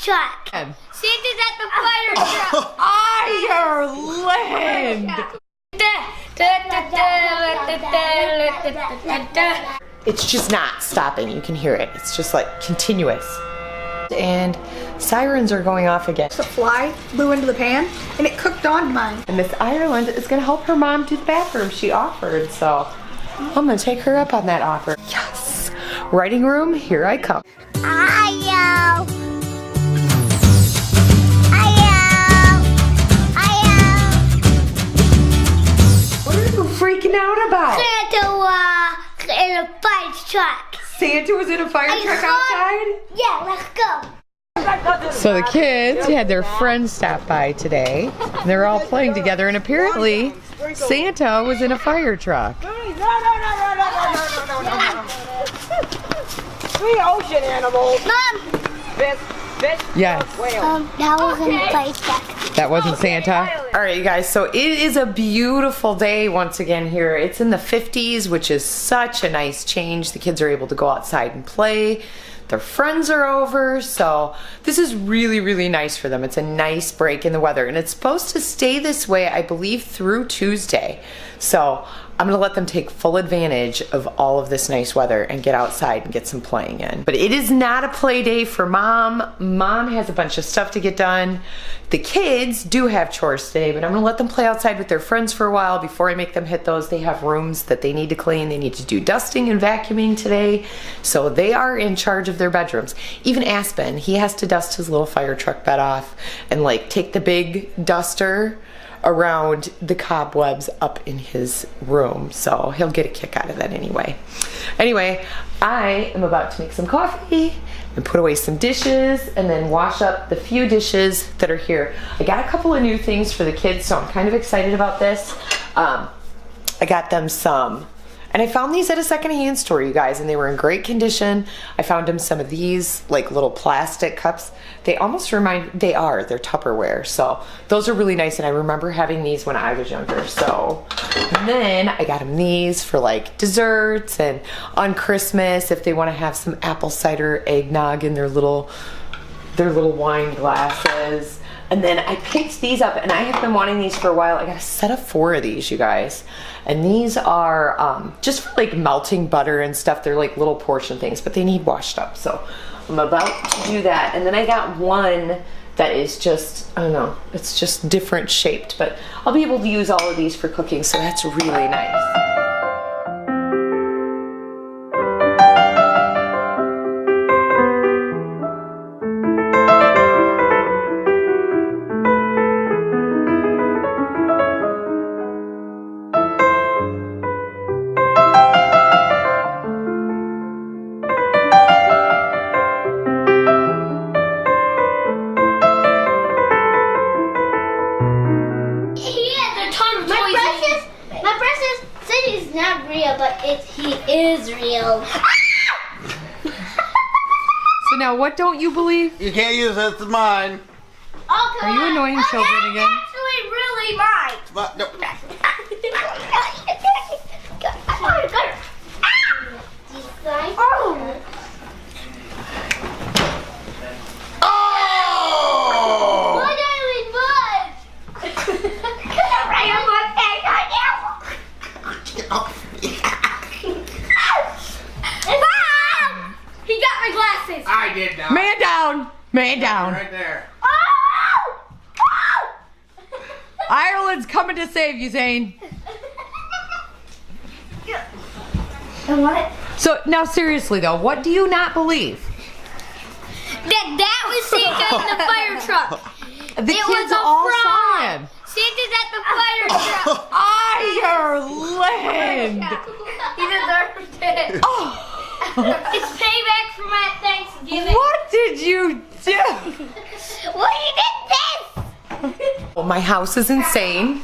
truck. Santa's at the fire truck. Ireland! It's just not stopping. You can hear it. It's just like continuous. And sirens are going off again. The fly flew into the pan and it cooked on mine. And Miss Ireland is gonna help her mom do the bathroom. She offered, so I'm gonna take her up on that offer. Yes! Writing room, here I come. Ayo. What are you freaking out about? Santa in a fire truck. Santa was in a fire truck outside? Yeah, let's go. So the kids had their friends stop by today. And they're all playing together, and apparently Santa was in a fire truck. Three ocean animals. Mom. Fish. Yes. That wasn't a fire truck. That wasn't Santa. All right, you guys, so it is a beautiful day once again here. It's in the 50s, which is such a nice change. The kids are able to go outside and play. Their friends are over, so this is really, really nice for them. It's a nice break in the weather, and it's supposed to stay this way, I believe, through Tuesday. So I'm gonna let them take full advantage of all of this nice weather and get outside and get some playing in. But it is not a play day for Mom. Mom has a bunch of stuff to get done. The kids do have chores today, but I'm gonna let them play outside with their friends for a while before I make them hit those. They have rooms that they need to clean. They need to do dusting and vacuuming today. So they are in charge of their bedrooms. Even Aspen, he has to dust his little fire truck bed off and like take the big duster around the cobwebs up in his room, so he'll get a kick out of that anyway. Anyway, I am about to make some coffee and put away some dishes and then wash up the few dishes that are here. I got a couple of new things for the kids, so I'm kind of excited about this. I got them some, and I found these at a secondhand store, you guys, and they were in great condition. I found them some of these like little plastic cups. They almost remind, they're Tupperware, so those are really nice, and I remember having these when I was younger. So, and then I got them these for like desserts and on Christmas if they want to have some apple cider eggnog in their little wine glasses. And then I picked these up, and I have been wanting these for a while. I got a set of 4 of these, you guys. And these are just for like melting butter and stuff. They're like little portion things, but they need washed up. So I'm about to do that. And then I got one that is just, I don't know, it's just different shaped, but I'll be able to use all of these for cooking, so that's really nice. He is real. So now, what don't you believe? You can't use this as mine. Oh, are you annoying children again? Actually, really mine. But, no. Oh! What He got my glasses. I did not. Man down. Man down. Right there. Oh! Ireland's coming to save you, Zane. And what? So now seriously though, what do you not believe? That was Santa in the fire truck. The kids all saw him. Santa's at the fire truck. Ireland! He deserved it. Oh. It's payback for my Thanksgiving. What did you do? Well, you did this. Well, my house is insane,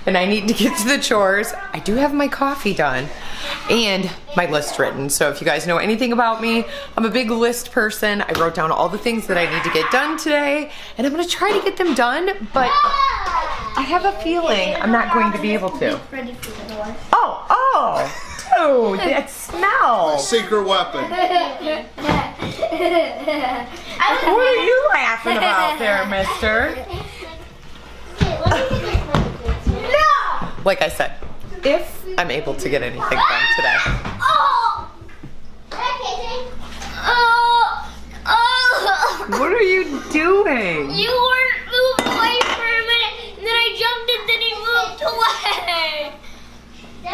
and I need to get to the chores. I do have my coffee done and my list written. So if you guys know anything about me, I'm a big list person. I wrote down all the things that I need to get done today, and I'm gonna try to get them done, but I have a feeling I'm not going to be able to. Oh, dude, that smell. Secret weapon. What are you laughing about there, mister? No! Like I said, if I'm able to get anything done today. Oh! Oh! What are you doing? You weren't moved away for a minute, and then I jumped and then he moved away. I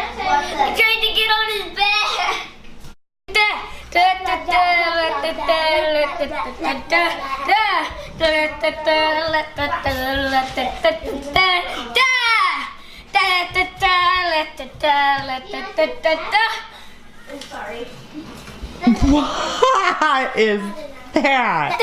tried to get on his back. I'm sorry. What is that?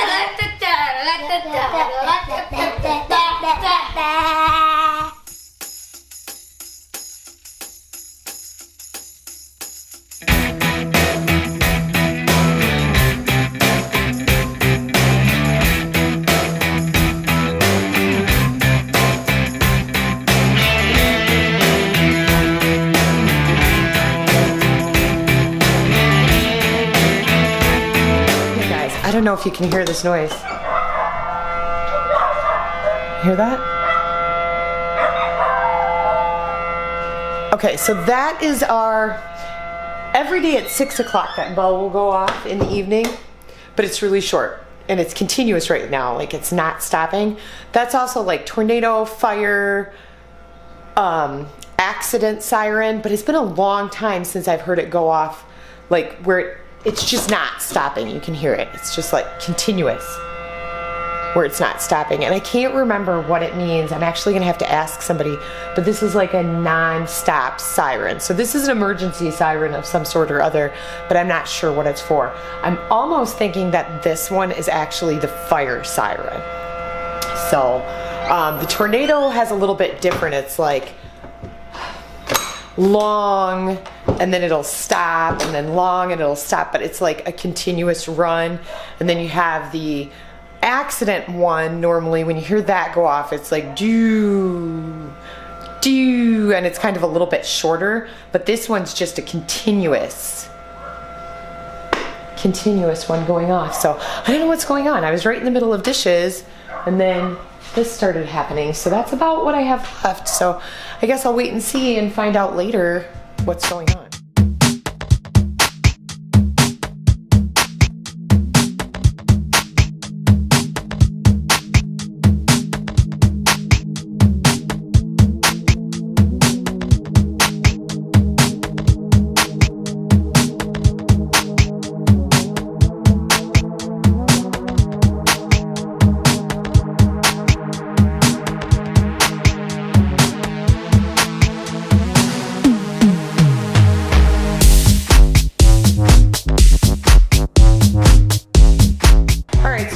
I don't know if you can hear this noise. Hear that? Okay, so that is our, every day at 6 o'clock that bell will go off in the evening, but it's really short and it's continuous right now, like it's not stopping. That's also like tornado, fire, accident siren, but it's been a long time since I've heard it go off, like where it's just not stopping. You can hear it. It's just like continuous where it's not stopping. And I can't remember what it means. I'm actually gonna have to ask somebody, but this is like a non-stop siren. So this is an emergency siren of some sort or other, but I'm not sure what it's for. I'm almost thinking that this one is actually the fire siren. So the tornado has a little bit different. It's like long and then it'll stop and then long and it'll stop, but it's like a continuous run. And then you have the accident one. Normally when you hear that go off, it's like doo doo, and it's kind of a little bit shorter, but this one's just a continuous one going off. So I don't know what's going on. I was right in the middle of dishes and then this started happening. So that's about what I have left. So I guess I'll wait and see and find out later what's going on.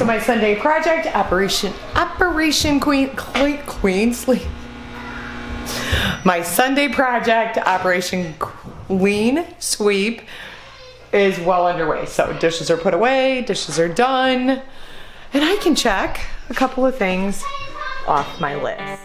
My Sunday project, Operation Queen Sleep. My Sunday project, Operation Queen Sweep, is well underway. So dishes are put away, dishes are done, and I can check a couple of things off my list.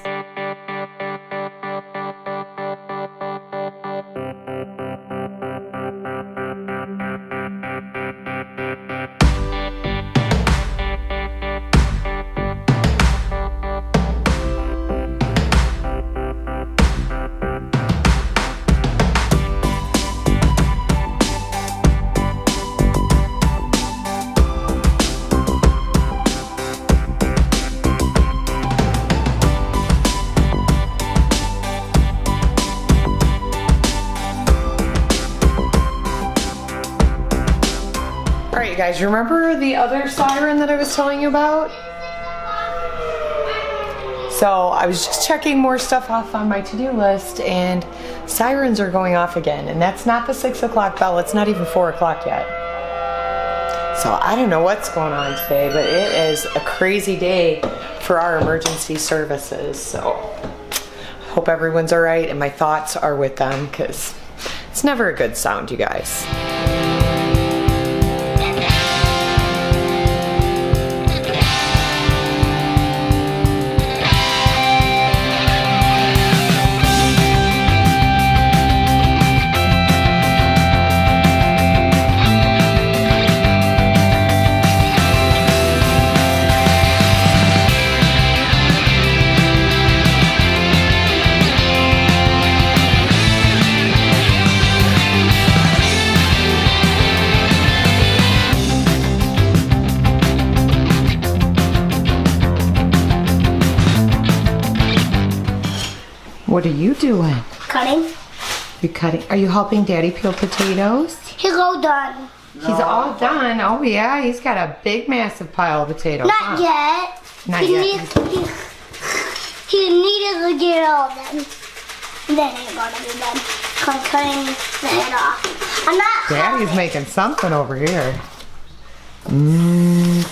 Alright guys, remember the other siren that I was telling you about? So I was just checking more stuff off on my to-do list and sirens are going off again, and that's not the 6 o'clock bell, it's not even 4 o'clock yet. So I don't know what's going on today, but it is a crazy day for our emergency services. So I hope everyone's alright and my thoughts are with them, because it's never a good sound, you guys. What are you doing? Cutting. You're cutting. Are you helping Daddy peel potatoes? He's all done. He's all done. Oh yeah, he's got a big massive pile of potatoes. Not yet. Not yet. He needed to get all of them. Then he's gonna be done. Cutting the head off. I'm not. Daddy's making something over here.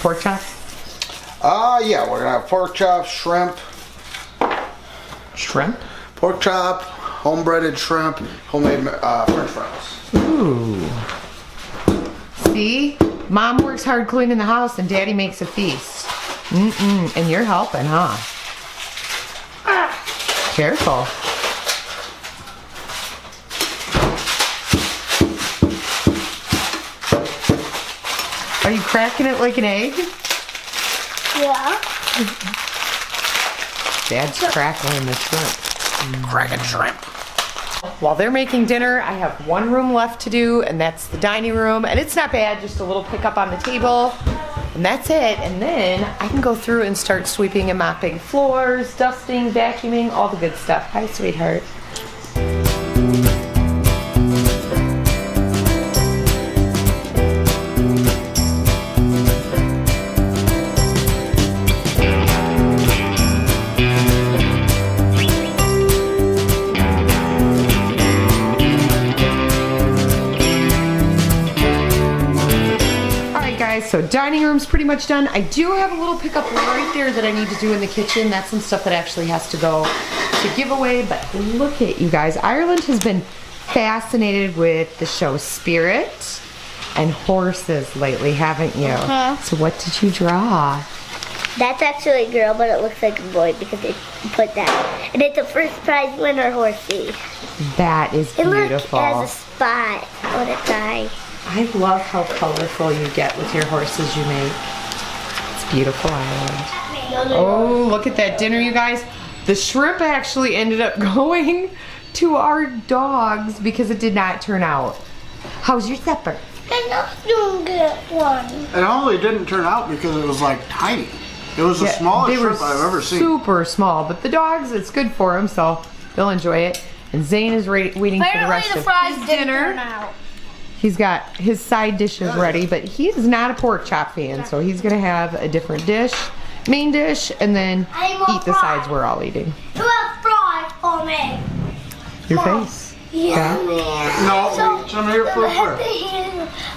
Pork chops? Yeah, we're gonna have pork chops, shrimp. Shrimp? Pork chop, home-breaded shrimp, homemade French fries. Ooh. See? Mom works hard cleaning the house and Daddy makes a feast. And you're helping, huh? Careful. Are you cracking it like an egg? Yeah. Dad's crackling the shrimp. Cracking shrimp. While they're making dinner, I have one room left to do, and that's the dining room. And it's not bad, just a little pickup on the table. And that's it. And then I can go through and start sweeping and mopping floors, dusting, vacuuming, all the good stuff. Hi, sweetheart. So dining room's pretty much done. I do have a little pickup right there that I need to do in the kitchen. That's some stuff that actually has to go to giveaway. But look at you guys. Ireland has been fascinated with the show Spirit and horses lately, haven't you? So what did you draw? That's actually a girl, but it looks like a boy because they put that. And it's a first prize winner horsey. That is beautiful. It has a spot on its eye. I love how colorful you get with your horses you make. It's beautiful, Ireland. Oh, look at that dinner, you guys. The shrimp actually ended up going to our dogs because it did not turn out. How's your supper? I'm not doing good one. It only didn't turn out because it was like tiny. It was the smallest shrimp I've ever seen. Super small, but the dogs, it's good for them, so they'll enjoy it. And Zane is waiting for the rest of his dinner. He's got his side dishes ready, but he is not a pork chop fan, so he's gonna have a different dish, main dish, and then eat the sides we're all eating. Who has fries for me? Your face? Yeah. No, some of your food first.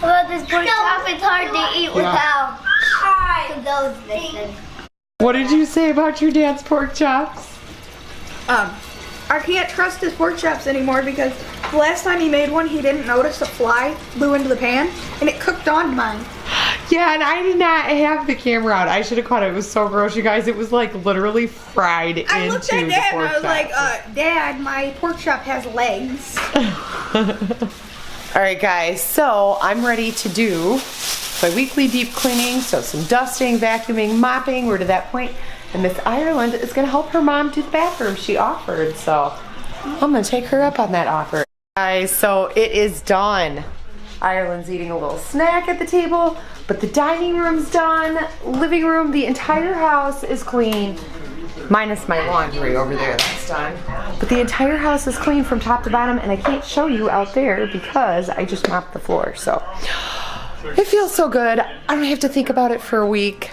About this pork chop, it's hard to eat without those things. What did you say about your dad's pork chops? I can't trust his pork chops anymore because the last time he made one, he didn't notice a fly flew into the pan and it cooked on mine. Yeah, and I did not have the camera out. I should have caught it. It was so gross, you guys. It was like literally fried into the pork chop. I looked at Dad and I was like, Dad, my pork chop has legs. All right, guys, so I'm ready to do my weekly deep cleaning. So some dusting, vacuuming, mopping. We're to that point. And Miss Ireland is gonna help her mom do the bathroom. She offered, so I'm gonna take her up on that offer. Guys, so it is done. Ireland's eating a little snack at the table, but the dining room's done, living room, the entire house is clean, minus my laundry over there, that's done. But the entire house is clean from top to bottom, and I can't show you out there because I just mopped the floor, so it feels so good. I don't have to think about it for a week.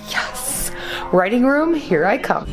Yes. Writing room, here I come.